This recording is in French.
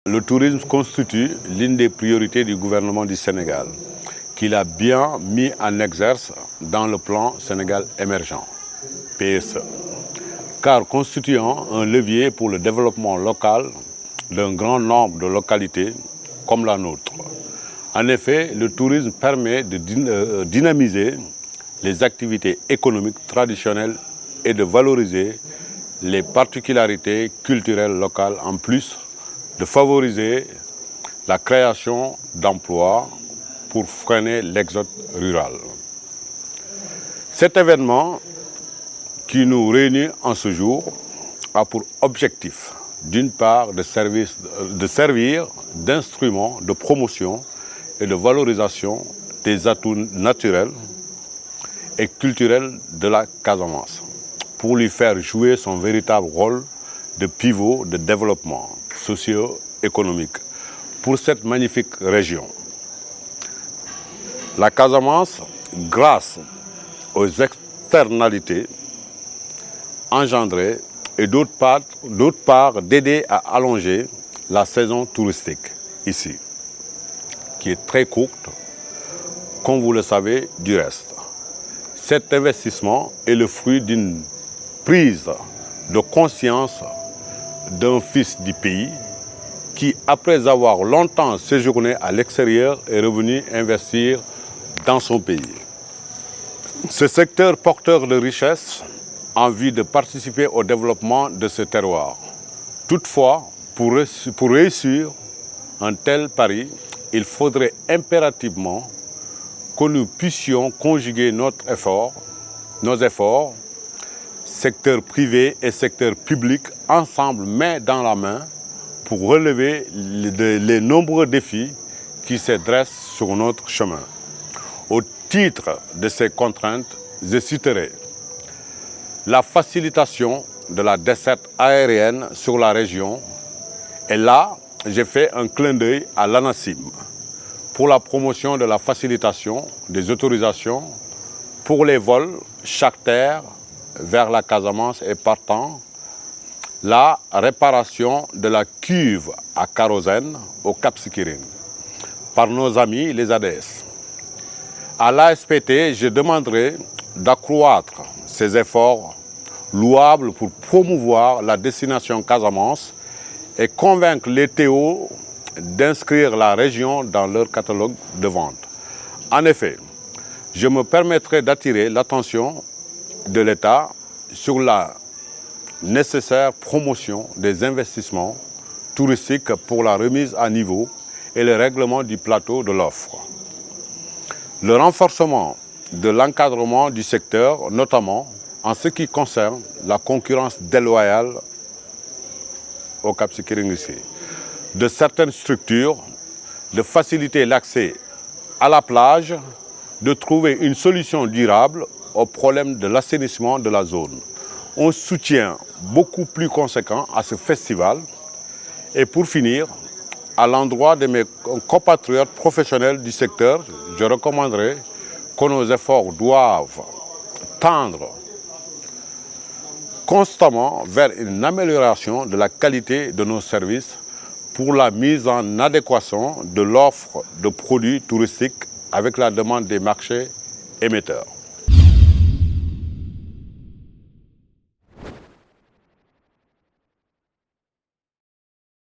Le tourisme constitue l'une des priorités du gouvernement du Sénégal, qu'il a bien mis en exerce dans le plan Sénégal émergent, PSE, car constituant un levier pour le développement local d'un grand nombre de localités comme la nôtre. En effet, le tourisme permet de dynamiser les activités économiques traditionnelles et de valoriser les particularités culturelles locales, en plus de favoriser la création d'emplois pour freiner l'exode rural. Cet événement qui nous réunit en ce jour a pour objectif, d'une part, de servir d'instrument de promotion et de valorisation des atouts naturels et culturels de la Casamance, pour lui faire jouer son véritable rôle de pivot de développement socio-économique pour cette magnifique région. La Casamance, grâce aux externalités engendrées et d'autre part d'aider à allonger la saison touristique ici, qui est très courte, comme vous le savez du reste. Cet investissement est le fruit d'une prise de conscience d'un fils du pays qui, après avoir longtemps séjourné à l'extérieur, est revenu investir dans son pays. Ce secteur porteur de richesse a envie de participer au développement de ce terroir. Toutefois, pour réussir un tel pari, il faudrait impérativement que nous puissions conjuguer nos efforts, secteur privé et secteur public, ensemble, main dans la main, pour relever les nombreux défis qui se dressent sur notre chemin. Au titre de ces contraintes, je citerai la facilitation de la desserte aérienne sur la région. Et là, j'ai fait un clin d'œil à l'ANACIM pour la promotion de la facilitation des autorisations pour les vols charter vers la Casamance et partant, la réparation de la cuve à kérosène au Cap Skirring par nos amis les ADS. À l'ASPT, je demanderai d'accroître ses efforts louables pour promouvoir la destination Casamance et convaincre les TO d'inscrire la région dans leur catalogue de vente. En effet, je me permettrai d'attirer l'attention de l'État sur la nécessaire promotion des investissements touristiques pour la remise à niveau et le règlement du plateau de l'offre. Le renforcement de l'encadrement du secteur, notamment en ce qui concerne la concurrence déloyale au Cap Skirring ici, de certaines structures, de faciliter l'accès à la plage, de trouver une solution durable au problème de l'assainissement de la zone. Un soutien beaucoup plus conséquent à ce festival. Et pour finir, à l'endroit de mes compatriotes professionnels du secteur, je recommanderais que nos efforts doivent tendre constamment vers une amélioration de la qualité de nos services pour la mise en adéquation de l'offre de produits touristiques avec la demande des marchés émetteurs.